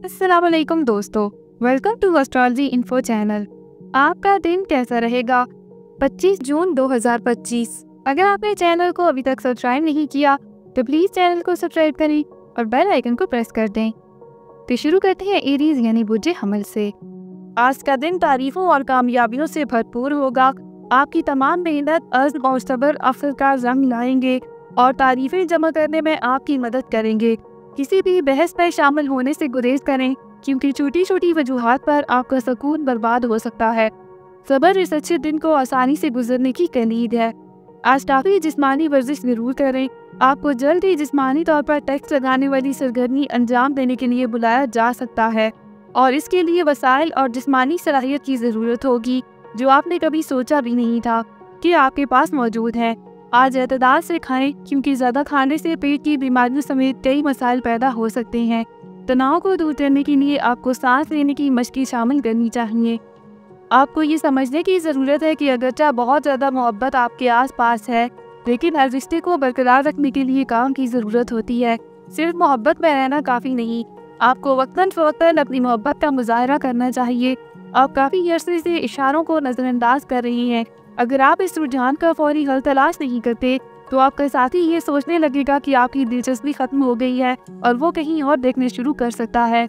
अस्सलाम वालेकुम दोस्तों, welcome to astrology info channel. आपका दिन कैसा रहेगा? 25 जून 2025। अगर आपने चैनल को अभी तक सब्सक्राइब नहीं किया तो प्लीज़ चैनल को सब्सक्राइब करें और बेल आइकन को प्रेस कर दें। तो शुरू करते हैं एरीज यानी बुर्ज हमल से। आज का दिन तारीफों और कामयाबियों से भरपूर होगा। आपकी तमाम मेहनत, अज़्म और सब्र आखिरकार रंग लाएंगे और तारीफें जमा करने में आपकी मदद करेंगे। किसी भी बहस में शामिल होने से गुरेज करें, क्योंकि छोटी छोटी वजूहात पर आपका सुकून बर्बाद हो सकता है। सब्र इस अच्छे दिन को आसानी से गुजरने की कलीद है। आज काफ़ी जिस्मानी वर्जिश ज़रूर करें। आपको जल्द ही जिस्मानी तौर पर टैक्स लगाने वाली सरगर्मी अंजाम देने के लिए बुलाया जा सकता है और इसके लिए वसाइल और जिस्मानी सलाहियत की ज़रूरत होगी जो आपने कभी सोचा भी नहीं था कि आपके पास मौजूद है। आज एतदाल से खाएं, क्योंकि ज़्यादा खाने से पेट की बीमारियों समेत कई मसाइल पैदा हो सकते हैं। तनाव को दूर करने के लिए आपको सांस लेने की मशक़ शामिल करनी चाहिए। आपको ये समझने की ज़रूरत है कि अगरचे बहुत ज़्यादा मोहब्बत आपके आसपास है, लेकिन हर रिश्ते को बरकरार रखने के लिए काम की ज़रूरत होती है। सिर्फ मोहब्बत में रहना काफ़ी नहीं, आपको वक्तन फ़वक्तन अपनी मोहब्बत का मुज़ाहरा करना चाहिए। आप काफ़ी अरसे से इशारों को नज़रअंदाज कर रही हैं। अगर आप इस रुझान का फौरी हल तलाश नहीं करते तो आपका साथी ये सोचने लगेगा कि आपकी दिलचस्पी ख़त्म हो गई है और वो कहीं और देखने शुरू कर सकता है।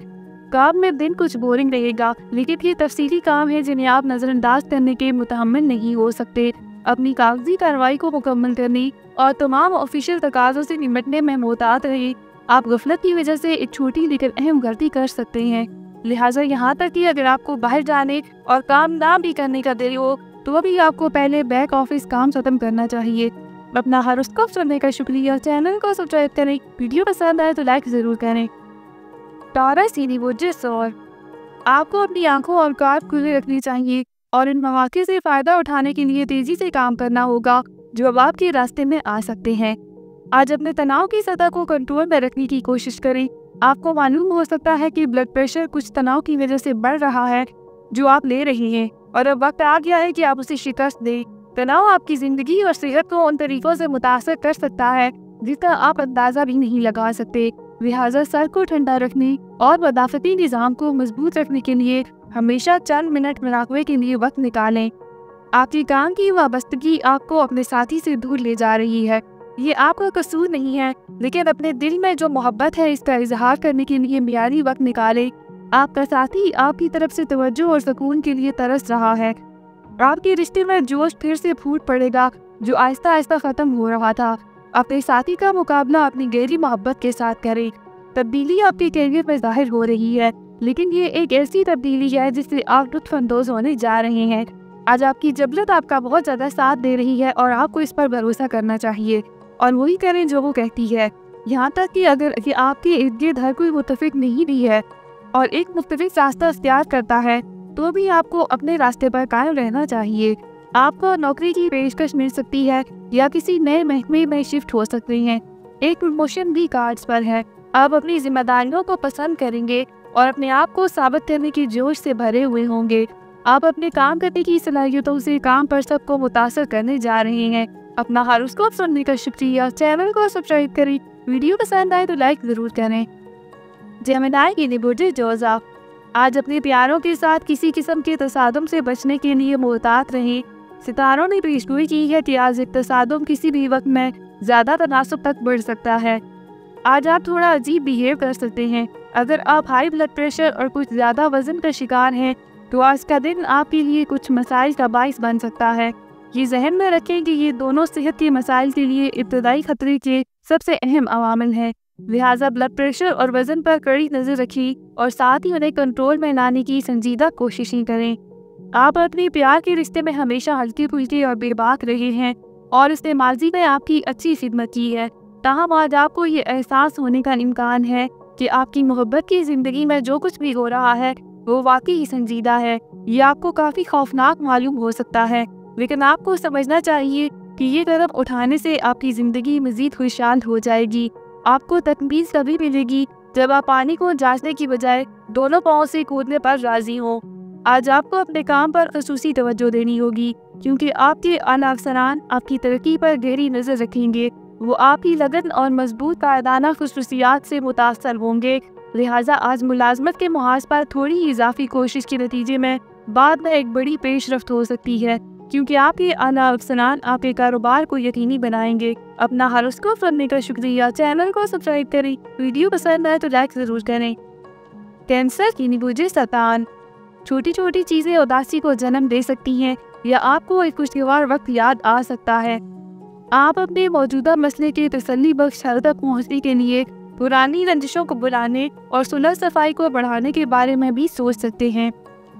काम में दिन कुछ बोरिंग रहेगा, लेकिन ये तफसीली काम है जिन्हें आप नज़रअंदाज करने के मुतहम्मिल नहीं हो सकते। अपनी कागजी कार्रवाई को मुकम्मल करने और तमाम ऑफिशियल तकाज़ों से निपटने में मोहतात रहें। आप गफलत की वजह से एक छोटी लेकिन अहम गलती कर सकते हैं। लिहाजा यहाँ तक कि अगर आपको बाहर जाने और काम ना भी करने का दिल हो तो भी आपको पहले बैक ऑफिस काम खत्म करना चाहिए। अपना हॉरोस्कोप सुनने का शुक्रिया। चैनल को सब्सक्राइब करें। वीडियो पसंद आए तो लाइक ज़रूर करें। टॉरस यानी बुर्ज सौर। आपको अपनी आंखों और कान खुले रखनी चाहिए और इन मौके से फ़ायदा उठाने के लिए तेज़ी से काम करना होगा जो अब आपके रास्ते में आ सकते हैं। आज अपने तनाव की सतह को कंट्रोल में रखने की कोशिश करें। आपको मालूम हो सकता है कि ब्लड प्रेशर कुछ तनाव की वजह से बढ़ रहा है जो आप ले रही हैं और अब वक्त आ गया है कि आप उसे शिकस्त दें। तनाव आपकी ज़िंदगी और सेहत को उन तरीक़ों से मुतासर कर सकता है जिसका आप अंदाज़ा भी नहीं लगा सकते। लिहाजा सर को ठंडा रखने और मदाफ़ती निज़ाम को मजबूत रखने के लिए हमेशा चंद मिनट मुराक़बे के लिए वक्त निकालें। आपकी काम की वाबस्तगी आपको अपने साथी से दूर ले जा रही है। ये आपका कसूर नहीं है, लेकिन अपने दिल में जो मोहब्बत है इसका इजहार करने के लिए मियारी वक्त निकालें। आपका साथी आपकी तरफ से तवज्जो और सुकून के लिए तरस रहा है। आपके रिश्ते में जोश फिर से फूट पड़ेगा जो आहिस्ता आहिस्ता ख़त्म हो रहा था। अपने साथी का मुकाबला अपनी गहरी मोहब्बत के साथ करें। तब्दीली आपके कैरियर में ज़ाहिर हो रही है, लेकिन ये एक ऐसी तब्दीली है जिससे आप लुत्फ़अंदोज़ होने जा रहे हैं। आज आपकी जबलत आपका बहुत ज़्यादा साथ दे रही है और आपको इस पर भरोसा करना चाहिए और वही करें जो वो कहती है। यहाँ तक कि अगर कि आपके इर्द गिर्द हर कोई मुत्तफिक नहीं भी है और एक मुख्तलिफ रास्ता इख्तियार करता है तो भी आपको अपने रास्ते पर कायम रहना चाहिए। आपको नौकरी की पेशकश मिल सकती है या किसी नए महकमे में शिफ्ट हो सकते हैं। एक प्रमोशन भी कार्ड्स पर है। आप अपनी जिम्मेदारियों को पसंद करेंगे और अपने आप को साबित करने की जोश से भरे हुए होंगे। आप अपने काम करने की सलाहियतों से काम पर सबको मुतासर करने जा रहे हैं। अपना हॉरोस्कोप सुनने का शुक्रिया। चैनल को सब्सक्राइब करें। वीडियो पसंद आए तो लाइक ज़रूर करें। जेमिनी यानी बुर्ज जोज़ा। आज अपने प्यारों के साथ किसी किस्म के तसादुम से बचने के लिए मोहतात रहें। सितारों ने पेशगोई की है कि आज एक तसादुम किसी भी वक्त में ज़्यादा तनासुब तक बढ़ सकता है। आज आप थोड़ा अजीब बिहेव कर सकते हैं। अगर आप हाई ब्लड प्रेशर और कुछ ज़्यादा वज़न का शिकार हैं तो आज का दिन आपके लिए कुछ मसाइल का बाइस बन सकता है। ये जहन में रखें कि ये दोनों सेहत के मसाइल के लिए इब्तदाई खतरे के सबसे अहम अवामिल हैं। लिहाजा ब्लड प्रेशर और वज़न पर कड़ी नज़र रखें और साथ ही उन्हें कंट्रोल में लाने की संजीदा कोशिशें करें। आप अपने प्यार के रिश्ते में हमेशा हल्के फुल्के और बेबाक रहे हैं और इसने माजी में आपकी अच्छी खिदमत की है। ताहम आज आपको ये एहसास होने का इम्कान है कि आपकी मोहब्बत की ज़िंदगी में जो कुछ भी हो रहा है वो वाकई ही संजीदा है। ये आपको काफ़ी खौफनाक मालूम हो सकता है, लेकिन आपको समझना चाहिए कि ये कदम उठाने से आपकी ज़िंदगी मज़ीद खुशहाल हो जाएगी। आपको तकमीज़ तभी मिलेगी जब आप पानी को जांचने की बजाय दोनों पाँव से कूदने पर राज़ी हों। आज आपको अपने काम पर ख़ुसूसी तवज्जो देनी होगी, क्योंकि आपके आला अफसरान आपकी तरक्की पर गहरी नज़र रखेंगे। वो आपकी लगन और मजबूत कायदाना खुसूसियात से मुतासर होंगे लिहाजा आज मुलाजमत के मुहाज पर थोड़ी इजाफी कोशिश के नतीजे में बाद में एक बड़ी पेशरफ्त हो सकती है, क्योंकि आपके आला अफसरान आपके कारोबार को यकीनी बनाएंगे। अपना हॉरोस्कोप सुनने का शुक्रिया। चैनल को सब्सक्राइब करें। वीडियो पसंद आए तो लाइक ज़रूर करें। कैंसर की निबूजे सतान। छोटी छोटी चीज़ें उदासी को जन्म दे सकती हैं या आपको एक खुशगवार वक्त याद आ सकता है। आप अपने मौजूदा मसले के तसल्ली बख्श हल तक पहुँचने के लिए पुरानी रंजिशों को बुलाने और सुलह सफाई को बढ़ाने के बारे में भी सोच सकते हैं।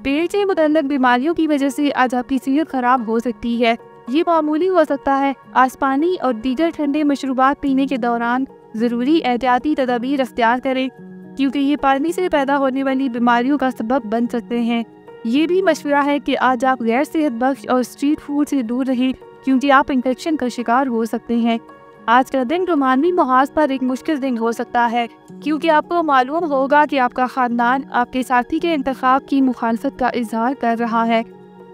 पेट से मुतल्लक बीमारियों की वजह से आज आपकी सेहत खराब हो सकती है। ये मामूली हो सकता है। आज पानी और दीगर ठंडे मशरूबात पीने के दौरान ज़रूरी एहतियाती तदाबीर अख्तियार करें, क्योंकि ये पानी से पैदा होने वाली बीमारियों का सबब बन सकते हैं। ये भी मशवरा है कि आज आप गैर सेहत बख्श और स्ट्रीट फूड से दूर रहें, क्योंकि आप इन्फेक्शन का शिकार हो सकते हैं। आज का दिन रोमानी मुहाज पर एक मुश्किल दिन हो सकता है, क्योंकि आपको मालूम होगा कि आपका ख़ानदान आपके साथी के इंतखाब की मुखालफत का इजहार कर रहा है।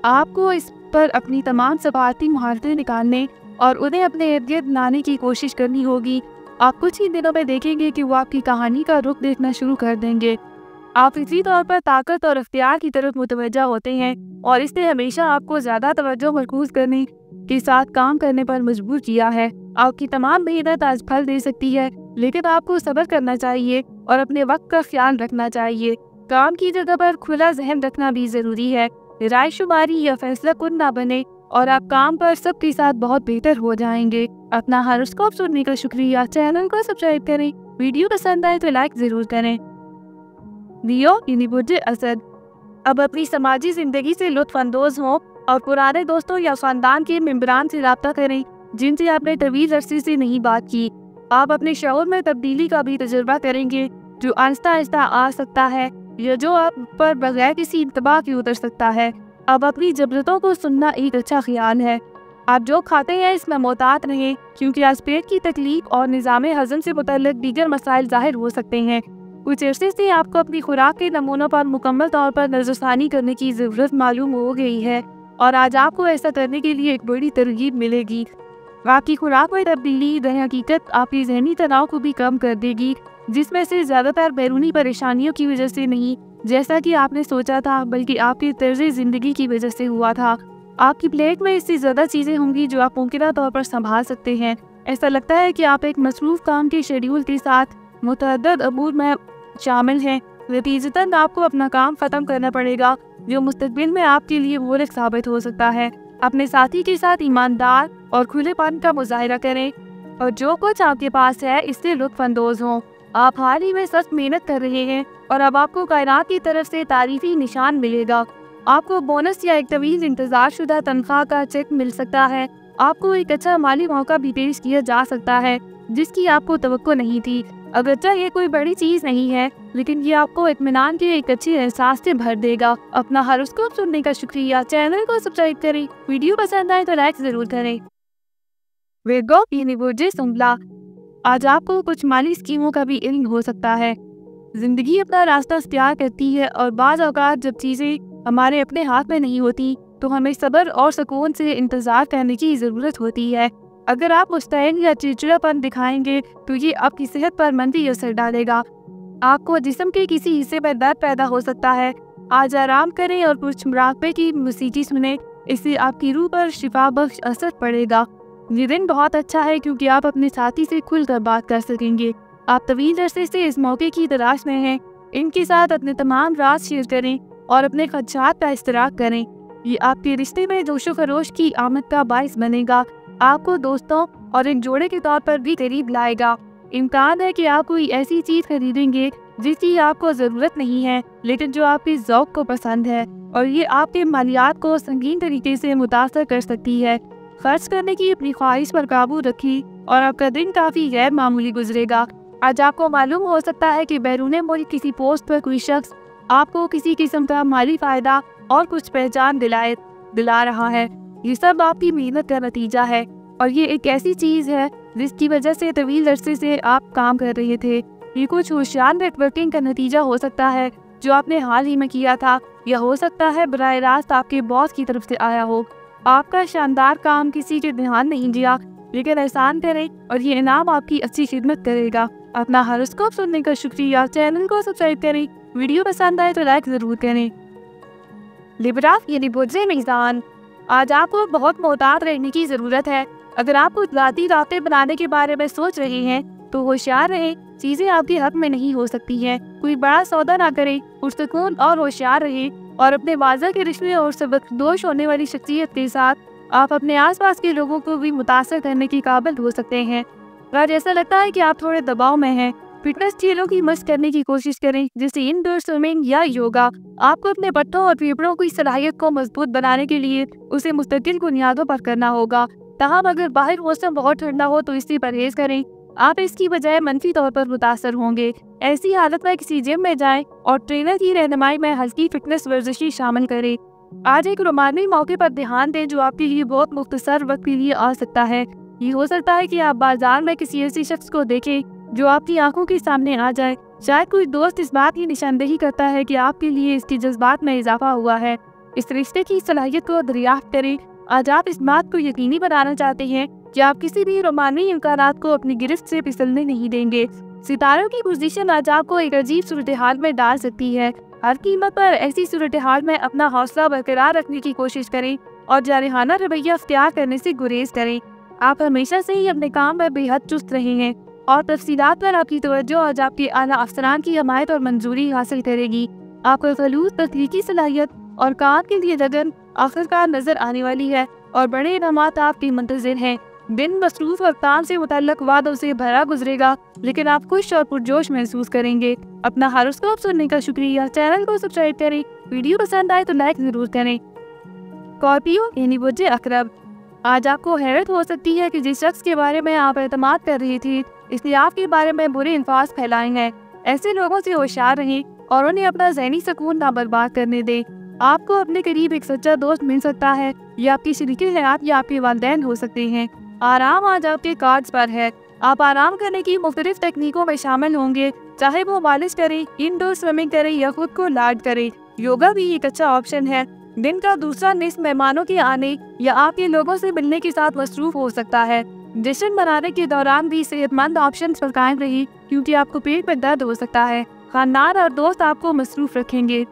आपको इस पर अपनी तमाम सफारती महारतें निकालने और उन्हें अपने इर्द गिर्द लाने की कोशिश करनी होगी। आप कुछ ही दिनों में देखेंगे कि वो आपकी कहानी का रुख देखना शुरू कर देंगे। आप फितरी तौर पर ताकत और अख्तियार की तरफ मुतवज्जा होते हैं और इसने हमेशा आपको ज़्यादा तवज्जो मरकूज करने के साथ काम करने पर मजबूर किया है। आपकी तमाम मेहनत आज फल दे सकती है, लेकिन आपको सब्र करना चाहिए और अपने वक्त का ख्याल रखना चाहिए। काम की जगह पर खुला जहन रखना भी ज़रूरी है। राय शुमारी या फैसला कुन ना बने और आप काम पर सबके साथ बहुत बेहतर हो जाएंगे। अपना हॉरोस्कोप सुनने का शुक्रिया। चैनल को सब्सक्राइब करें। वीडियो पसंद आए तो लाइक ज़रूर करें। लियो की निबूजे असद। अब अपनी समाजी ज़िंदगी से लुत्फ़ अंदोज़ हों और पुराने दोस्तों या ख़ानदान के मेम्बरान से रब्ता करें जिनसे आपने तवील अरसे से नहीं बात की। आप अपने शऊर में तब्दीली का भी तजुर्बा करेंगे, जो आहिस्ता आहिस्ता आ सकता है या जो आप पर बगैर किसी इंतबाह के उतर सकता है। अब अपनी ज़रूरतों को सुनना एक अच्छा ख्याल है। आप जो खाते हैं इसमें मोहतात रहें, क्योंकि आज पेट की तकलीफ और निज़ाम हज़म से मुतल्लिक़ दीगर मसाइल ज़ाहिर हो सकते हैं। कुछ अरसे से आपको अपनी खुराक के नमूनों पर मुकम्मल तौर पर नज़रसानी करने की ज़रूरत मालूम हो गई है और आज आपको ऐसा करने के लिए एक बड़ी तरगीब मिलेगी। आपकी खुराक में तब्दीली दर हकीकत आपकी जहनी तनाव को भी कम कर देगी, जिसमें से ज़्यादातर बैरूनी परेशानियों की वजह से नहीं, जैसा कि आपने सोचा था, बल्कि आपकी तर्ज़ ज़िंदगी की वजह से हुआ था। आपकी प्लेट में इससे ज़्यादा चीज़ें होंगी जो आप मुमकिन तौर पर संभाल सकते हैं। ऐसा लगता है कि आप एक मसरूफ़ काम के शेड्यूल के साथ मुतअद्दिद अमूर में शामिल हैं। नतीजतन आपको अपना काम ख़त्म करना पड़ेगा, जो मुस्तक़बिल में आपके लिए बोरिक साबित हो सकता है। अपने साथी के साथ ईमानदार और खुलेपन का मुजाहिरा करें और जो कुछ आपके पास है इससे लुत्फ़ अंदोज़ हों। आप हाल ही में सख्त मेहनत कर रहे हैं और अब आपको कायनात की तरफ से तारीफ़ी निशान मिलेगा। आपको बोनस या एक तवील इंतज़ार शुदा तनख्वाह का चेक मिल सकता है। आपको एक अच्छा माली मौका भी पेश किया जा सकता है जिसकी आपको तवक्को नहीं थी। अगरचे ये कोई बड़ी चीज़ नहीं है, लेकिन ये आपको इत्मीनान के एक अच्छे एहसास से भर देगा। अपना हॉरोस्कोप सुनने का शुक्रिया। चैनल को सब्सक्राइब करें। वीडियो पसंद आए तो लाइक ज़रूर करें। वर्गो की निबूजे सुंबला। आज आपको कुछ माली स्कीमों का भी इल्म हो सकता है। ज़िंदगी अपना रास्ता इख्तियार करती है और बाज़ औक़ात जब चीज़ें हमारे अपने हाथ में नहीं होती तो हमें सब्र और सुकून से इंतज़ार करने की ज़रूरत होती है। अगर आप मुस्तैद या चिड़चिड़ापन दिखाएंगे तो ये आपकी सेहत पर मंफी असर डालेगा। आपको जिस्म के किसी हिस्से पर दर्द पैदा हो सकता है। आज आराम करें और कुछ मुराक़बे की मौसीकी सुने, इससे आपकी रूह पर शिफा बख्श असर पड़ेगा। ये दिन बहुत अच्छा है क्योंकि आप अपने साथी से खुलकर बात कर सकेंगे। आप तवील अरसे से इस मौके की तलाश में हैं। इनके साथ अपने तमाम राज शेयर करें और अपने खदशात का इश्तराक करें। ये आपके रिश्ते में जोशो खरोश की आमद का बाइस बनेगा। आपको दोस्तों और एक जोड़े के तौर पर भी करीब लाएगा। इम्कान है कि आप कोई ऐसी चीज़ खरीदेंगे जिसकी आपको ज़रूरत नहीं है, लेकिन जो आपके ज़ौक़ को पसंद है, और ये आपके मालियात को संगीन तरीके से मुतासर कर सकती है। खर्च करने की अपनी ख्वाहिश पर काबू रखी और आपका दिन काफ़ी गैर मामूली गुजरेगा। आज आपको मालूम हो सकता है कि बैरून मुल्क किसी पोस्ट पर कोई शख्स आपको किसी किस्म का माली फ़ायदा और कुछ पहचान दिला रहा है। ये सब आपकी मेहनत का नतीजा है और ये एक ऐसी चीज़ है जिसकी वजह से तवील अरसे से आप काम कर रहे थे। ये कुछ होशियार नेटवर्किंग का नतीजा हो सकता है जो आपने हाल ही में किया था, या हो सकता है बराह रास्त आपके बॉस की तरफ से आया हो। आपका शानदार काम किसी के ध्यान नहीं दिया, लेकिन एहसान करें और ये इनाम आपकी अच्छी खिदमत करेगा। अपना हॉरोस्कोप सुनने का शुक्रिया। चैनल को सब्सक्राइब करें। वीडियो पसंद आए तो लाइक ज़रूर करें। लिब्रा यानी बुर्जे मीज़ान, आज आपको बहुत मोहतात रहने की ज़रूरत है। अगर आप कुछ ज़ाती राब्ते बनाने के बारे में सोच रहे हैं तो होशियार रहें, चीज़ें आपके हक में नहीं हो सकती हैं। कोई बड़ा सौदा ना करें, पुरसकून और होशियार रहें और अपने वाज़ा के रिश्ते और सबकदोश होने वाली शख्सियत के साथ आप अपने आसपास के लोगों को भी मुतासर करने के काबिल हो सकते हैं। आज ऐसा लगता है कि आप थोड़े दबाव में हैं। फिटनेस खेलों की मशक करने की कोशिश करें, जैसे इंडोर स्विमिंग या योगा। आपको अपने पट्टों और फेफड़ों की सलाहियत को मजबूत बनाने के लिए उसे मुस्तकिल बुनियादों पर करना होगा। तहम अगर बाहर मौसम बहुत ठंडा हो तो इससे परहेज करें, आप इसकी बजाय मनफी तौर पर मुतासर होंगे। ऐसी हालत में किसी जिम में जाएं और ट्रेनर की रहनुमाई में हल्की फिटनेस वर्जिशें शामिल करें। आज एक रोमानी मौके पर ध्यान दें जो आपके लिए बहुत मुख्तसर वक्त के लिए आ सकता है। ये हो सकता है कि आप बाजार में किसी ऐसी शख्स को देखें जो आपकी आंखों के सामने आ जाए। शायद कोई दोस्त इस बात की निशानदेही करता है कि आपके लिए इसके जज्बात में इजाफा हुआ है। इस रिश्ते की सलाहियत को दरियाफ्त करें। आज आप इस बात को यकीनी बनाना चाहते हैं कि आप किसी भी रोमानी इम्कानात को अपनी गिरफ्त से फिसलने नहीं देंगे। सितारों की पोजीशन आज आपको एक अजीब सूरत हाल में डाल सकती है। हर कीमत पर ऐसी सूरत हाल में अपना हौसला बरकरार रखने की कोशिश करें और जारहाना रवैया अख्तियार करने से गुरेज करें। आप हमेशा से ही अपने काम में बेहद चुस्त रहे हैं और तफसीलात पर आपकी तवज्जो आज आपके आला अफसरान की हमायत और मंजूरी हासिल करेगी। आपका खलूस तख्लीकी सलाहियत और काम के लिए लगन आखिरकार नजर आने वाली है और बड़े इनामात आपके मुंतज़िर हैं। दिन मसरूफ और काम से मुतल्लक वादों से भरा गुजरेगा, लेकिन आप खुश और पुरजोश महसूस करेंगे। अपना हॉरोस्कोप सुनने का शुक्रिया। चैनल को सब्सक्राइब करें। वीडियो पसंद आए तो लाइक ज़रूर करें। स्कॉर्पियो यानी बुर्जे अकरब, आज आपको हैरत हो सकती है कि जिस शख्स के बारे में आप एतमाद कर रही थी इसने आपके बारे में बुरे अल्फाज फैलाए हैं। ऐसे लोगों से होशियार रहें और उन्हें अपना ज़हनी सुकून ना बर्बाद करने दें। आपको अपने करीब एक सच्चा दोस्त मिल सकता है, या आपकी शरीके हयात या आपके वालिदैन हो सकते हैं। आराम आज आपके कार्ड्स पर है। आप आराम करने की मुख्तलिफ तकनीकों में शामिल होंगे, चाहे वो मालिश करें, इंडोर स्विमिंग करें या खुद को लाड करें। योगा भी एक अच्छा ऑप्शन है। दिन का दूसरा निस्फ मेहमानों के आने या आपके लोगों से मिलने के साथ मसरूफ हो सकता है। जश्न मनाने के दौरान भी सेहतमंद ऑप्शन पर कायम रही, क्योंकि आपको पेट में दर्द हो सकता है। खानदान और दोस्त आपको मसरूफ रखेंगे।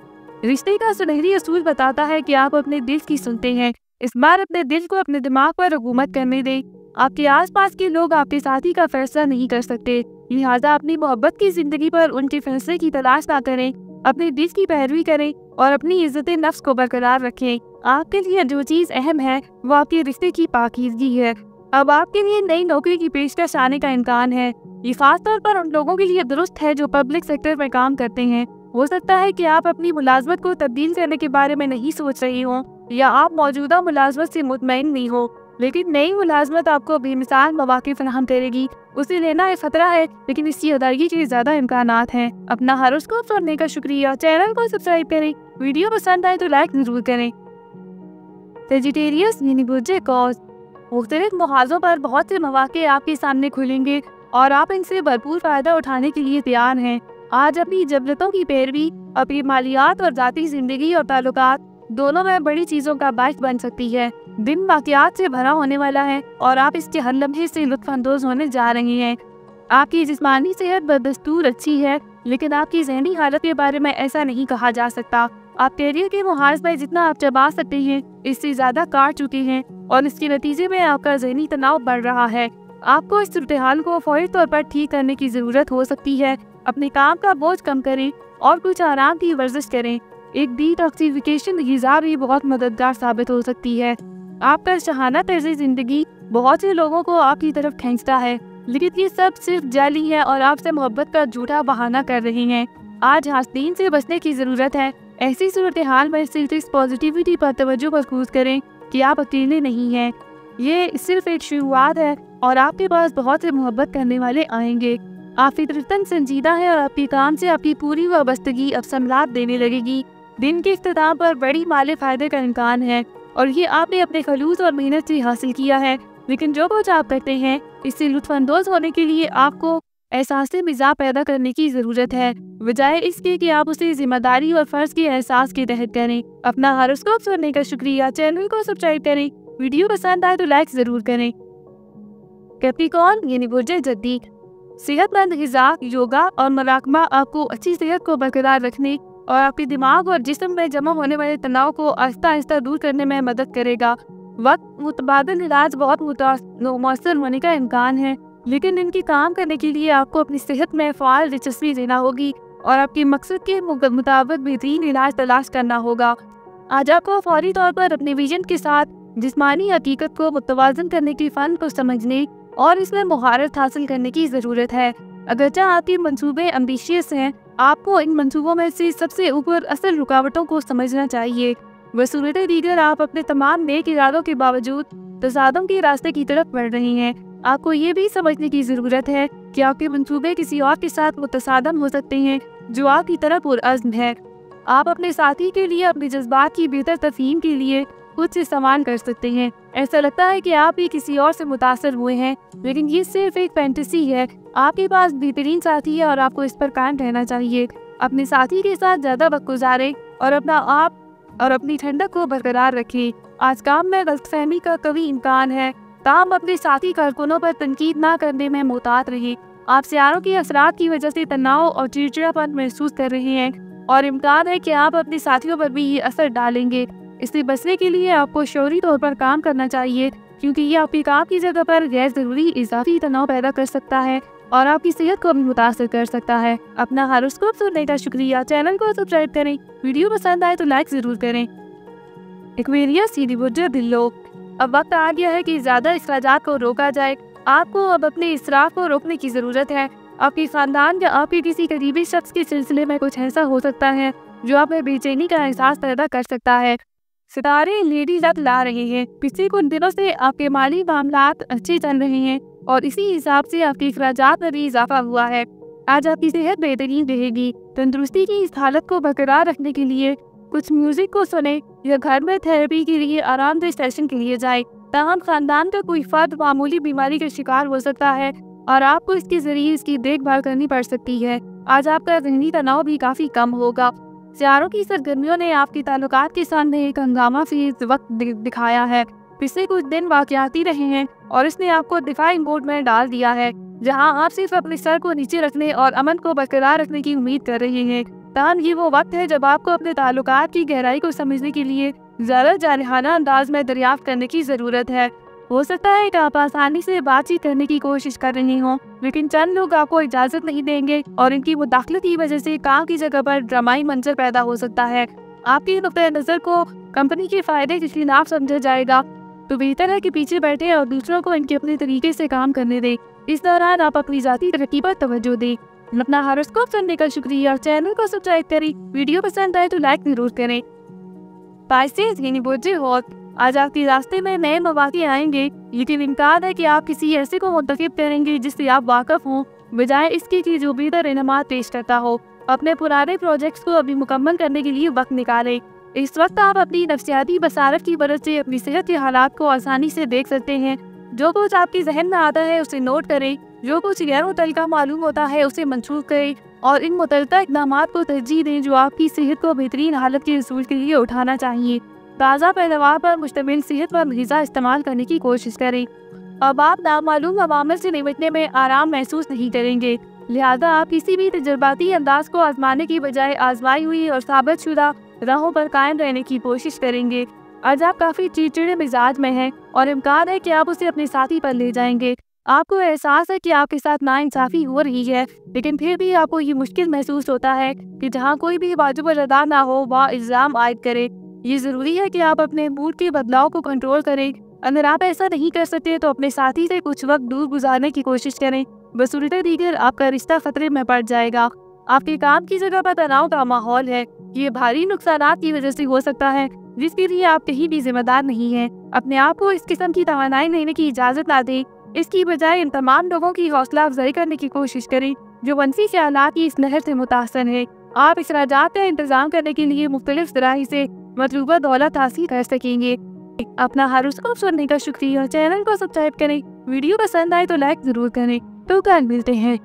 रिश्ते का सुनहरी असूल बताता है कि आप अपने दिल की सुनते हैं। इस बार अपने दिल को अपने दिमाग पर हुकूमत करने दें। आपके आसपास के लोग आपके साथी का फैसला नहीं कर सकते, लिहाजा अपनी मोहब्बत की जिंदगी पर उनके फैसले की तलाश ना करें। अपने दिल की पैरवी करें और अपनी इज्जत नफ्स को बरकरार रखें। आपके लिए जो चीज़ अहम है वो आपके रिश्ते की पाकीज़गी है। अब आपके लिए नई नौकरी की पेशकश आने का इम्कान है। ये खास तौर पर उन लोगों के लिए दुरुस्त है जो पब्लिक सेक्टर में काम करते हैं। हो सकता है कि आप अपनी मुलाजमत को तब्दील करने के बारे में नहीं सोच रही हों, या आप मौजूदा मुलाजमत से मुतमईन नहीं हो, लेकिन नई मुलाजमत आपको बेमिसाल मौके फराहम करेगी। उसे लेना एक खतरा है, लेकिन इसकी अदायगी के ज़्यादा इम्कानात हैं। अपना हॉरोस्कोप सुनने का शुक्रिया। चैनल को सब्सक्राइब करें। वीडियो पसंद आए तो लाइक ज़रूर करें। सेजिटेरियस यानी बुर्जे कौस, मुख्तलिफ मुहाज़ों पर बहुत से मौके आपके सामने खुलेंगे और आप इनसे भरपूर फ़ायदा उठाने के लिए तैयार हैं। आज अपनी जबलतों की पैरवी अपनी मालियात और ज़ाती ज़िंदगी और ताल्लुकात दोनों में बड़ी चीज़ों का बाइस बन सकती है। दिन वाक़यात से भरा होने वाला है और आप इसके हर लम्हे से लुत्फ़अंदोज़ होने जा रही हैं। आपकी जिस्मानी सेहत बदस्तूर अच्छी है, लेकिन आपकी ज़हनी हालत के बारे में ऐसा नहीं कहा जा सकता। आप कैरियर के मुहाज में जितना आप चबा सकते हैं इससे ज़्यादा काट चुके हैं और इसके नतीजे में आपका ज़हनी तनाव बढ़ रहा है। आपको इस सूरत हाल को फौरी तौर पर ठीक करने की ज़रूरत हो सकती है। अपने काम का बोझ कम करें और कुछ आराम की वर्जिश करें। एक डिटॉक्सिफिकेशन ग़िज़ा भी बहुत मददगार साबित हो सकती है। आपका शहाना तर्ज़ ज़िंदगी बहुत से लोगों को आपकी तरफ खींचता है, लेकिन ये सब सिर्फ जाली है और आपसे मोहब्बत का झूठा बहाना कर रही हैं। आज हासदीन से बचने की ज़रूरत है। ऐसी सूरत हाल में सिर्फ इस पॉजिटिविटी पर तवज्जो मरकूज़ करें कि आप अकेले नहीं हैं। ये सिर्फ एक शुरुआत है और आपके पास बहुत से मोहब्बत करने वाले आएंगे। आप फितरतन संजीदा हैं और आपके काम से आपकी पूरी वाबस्तगी अब समरात देने लगेगी। दिन के इख्तिताम पर बड़ी माली फ़ायदे का इम्कान है और ये आपने अपने खलूस और मेहनत से हासिल किया है। लेकिन जो कुछ आप करते हैं इससे लुत्फ़अंदोज़ होने के लिए आपको एहसास मिज़ाज पैदा करने की ज़रूरत है, बजाय इसके कि आप उसे जिम्मेदारी और फ़र्ज़ के एहसास के तहत करें। अपना हॉरोस्कोप सुनने का शुक्रिया। चैनल को सब्सक्राइब करें। वीडियो पसंद आए तो लाइक ज़रूर करें। कैप्रिकॉर्न यानी बुर्जे जद्दी, सेहतमंद ग़िज़ा, योगा और मुराकबा आपको अच्छी सेहत को बरकरार रखने और आपके दिमाग और जिस्म में जमा होने वाले तनाव को आहिस्ता आहिस्ता दूर करने में मदद करेगा। वक्त मुतबादिल इलाज बहुत मौसर होने का इम्कान है, लेकिन इनकी काम करने के लिए आपको अपनी सेहत में फ़ाल दिलचस्पी देना होगी और आपके मकसद के मुताबिक बेहतरीन इलाज तलाश करना होगा। आज आपको फौरी तौर पर अपने विजन के साथ जिस्मानी हकीकत को मुतवाज़न करने के फ़न को समझने और इसमें महारत हासिल करने की ज़रूरत है। अगरचे आपके मंसूबे एम्बिशियस हैं, आपको इन मंसूबों में से सबसे ऊपर असल रुकावटों को समझना चाहिए। बसूरत दीगर आप अपने तमाम नेक इरादों के बावजूद तसादम के रास्ते की तरफ बढ़ रही हैं। आपको ये भी समझने की ज़रूरत है कि आपके मंसूबे किसी और के साथ मुतसादम हो सकते हैं जो आपकी तरफ पुरअज़्म है। आप अपने साथी के लिए अपने जज्बात की बेहतर तफ़हीम के लिए खुद से सवाल कर सकते हैं। ऐसा लगता है कि आप भी किसी और से मुतासर हुए हैं, लेकिन ये सिर्फ एक फैंटेसी है। आपके पास बेहतरीन साथी है और आपको इस पर कायम रहना चाहिए। अपने साथी के साथ ज़्यादा वक्त गुजारें और अपनी ठंडक को बरकरार रखें। आज काम में गलतफहमी का कभी इम्कान है, ताहम अपने साथी कारकुनों पर तनकीद ना करने में मोहतात रहें। आप सियारों के असरात की वजह से तनाव और चिड़चिड़ापन महसूस कर रहे हैं और इम्कान है कि आप अपने साथियों पर भी ये असर डालेंगे। इससे बचने के लिए आपको शौरी तौर पर काम करना चाहिए, क्योंकि ये आपकी काम की जगह पर गैर ज़रूरी इजाफी तनाव पैदा कर सकता है और आपकी सेहत को भी मुतासर कर सकता है। अपना हॉरोस्कोप सुनने का शुक्रिया। चैनल को सब्सक्राइब करें। वीडियो पसंद आए तो लाइक ज़रूर करें। एक्वेरियस सीधी बुर्ज दिल्लो, अब वक्त आ गया है कि ज़्यादा अखराजात को रोका जाए। आपको अब अपने इसराफ को रोकने की ज़रूरत है। आपके ख़ानदान या आपके किसी करीबी शख्स के सिलसिले में कुछ ऐसा हो सकता है जो आप में बेचैनी का एहसास पैदा कर सकता है। सितारे लेडी लक ला रहे हैं। पिछले कुछ दिनों से आपके माली मामलात अच्छे चल रहे हैं और इसी हिसाब से आपके अखराजात में भी इजाफा हुआ है। आज आपकी सेहत बेहतरीन रहेगी। तंदुरुस्ती की इस हालत को बरकरार रखने के लिए कुछ म्यूजिक को सुने या घर में थेरेपी के लिए आरामदेह सेशन के लिए जाए। ताहम खानदान का कोई फर्द मामूली बीमारी का शिकार हो सकता है और आपको इसके जरिए इसकी देखभाल करनी पड़ सकती है। आज आपका ज़हनी तनाव भी काफ़ी कम होगा। सियारों की सरगर्मियों ने आपके ताल्लुकात के सामने एक हंगामा फेज वक्त दिखाया है। पिछले कुछ दिन वाक़याती रहे हैं और इसने आपको दिफाई मोड में डाल दिया है, जहां आप सिर्फ अपने सर को नीचे रखने और अमन को बरकरार रखने की उम्मीद कर रहे हैं। ताहम ये वो वक्त है जब आपको अपने ताल्लुकात की गहराई को समझने के लिए ज़्यादा जारहाना अंदाज में दरियाफ्त करने की ज़रूरत है। हो सकता है कि आप आसानी से बातचीत करने की कोशिश कर रहे हों, लेकिन चंद लोग आपको इजाज़त नहीं देंगे और इनकी मुदाखलत की वजह से काम की जगह पर ड्रामाई मंजर पैदा हो सकता है। आपकी नुक्ते नज़र को कंपनी के फ़ायदे के खिलाफ समझा जाएगा, तो बेहतर है कि पीछे बैठे और दूसरों को इनके अपने तरीके से काम करने दें। इस दौरान आप अपनी ज़ाती तरक्की पर तवज्जो दें। अपना हॉरोस्कोप सुनने का शुक्रिया। चैनल को सब्सक्राइब करें। वीडियो पसंद आए तो लाइक ज़रूर करें। पाइसेस यानी बुर्ज हौत, आज आपके रास्ते में नए मौके आएंगे, लेकिन इम्कान है कि आप किसी ऐसे को मुंतखब करेंगे जिससे आप वाकिफ हों, बजाय इसके कि जो बेहतर इनामात पेश करता हो। अपने पुराने प्रोजेक्ट्स को अभी मुकम्मल करने के लिए वक्त निकालें। इस वक्त आप अपनी नफ्सियाती बसारत की मदद से अपनी सेहत के हालात को आसानी से देख सकते हैं। जो कुछ आपके जहन में आता है उसे नोट करें, जो कुछ गैर मुतल्लिका मालूम होता है उसे मंसूख करें और इन मुतल्लिका इक़दामात को तरजीह दें जो आपकी सेहत को बेहतरीन हालत के रसूल के लिए उठाना चाहिए। ताज़ा पैदावार पर मुश्तमिल सेहतमंद ग़िज़ा इस्तेमाल करने की कोशिश करें। अब आप नामालूम अवामिल से निपटने में आराम महसूस नहीं करेंगे, लिहाजा आप किसी भी तजर्बाती अंदाज को आजमाने की बजाय आजमाई हुई और साबित शुदा राहों पर कायम रहने की कोशिश करेंगे। आज आप काफ़ी चिड़चिड़े मिजाज में हैं और इम्कान है कि आप उसे अपने साथी पर ले जाएंगे। आपको एहसास है कि आपके साथ नाइंसाफ़ी हो रही है, लेकिन फिर भी आपको ये मुश्किल महसूस होता है कि जहाँ कोई भी वाजिब अदा ना हो वहाँ इल्ज़ाम आयद करे। ये ज़रूरी है कि आप अपने मूड के बदलाव को कंट्रोल करें। अगर आप ऐसा नहीं कर सकते तो अपने साथी से कुछ वक्त दूर गुजारने की कोशिश करें। बसूरत दीगर आपका रिश्ता खतरे में पड़ जाएगा। आपके काम की जगह पर तनाव का माहौल है। ये भारी नुकसानात की वजह से हो सकता है जिसके लिए आप कहीं भी जिम्मेदार नहीं हैं। अपने आप को इस किस्म की तवानाई लेने की इजाज़त ना दें। इसकी बजाय इन तमाम लोगों की हौसला अफजाई करने की कोशिश करें जो मनफी ख्यालात की इस लहर से मुतासर है। आप अखराजात का इंतजाम करने के लिए मुख्तलिफ ज़राई से मतलूबा दौलत हासिल कर सकेंगे। अपना हॉरोस्कोप सुनने का शुक्रिया। चैनल को सब्सक्राइब करें। वीडियो पसंद आए तो लाइक ज़रूर करें। तो कल मिलते हैं।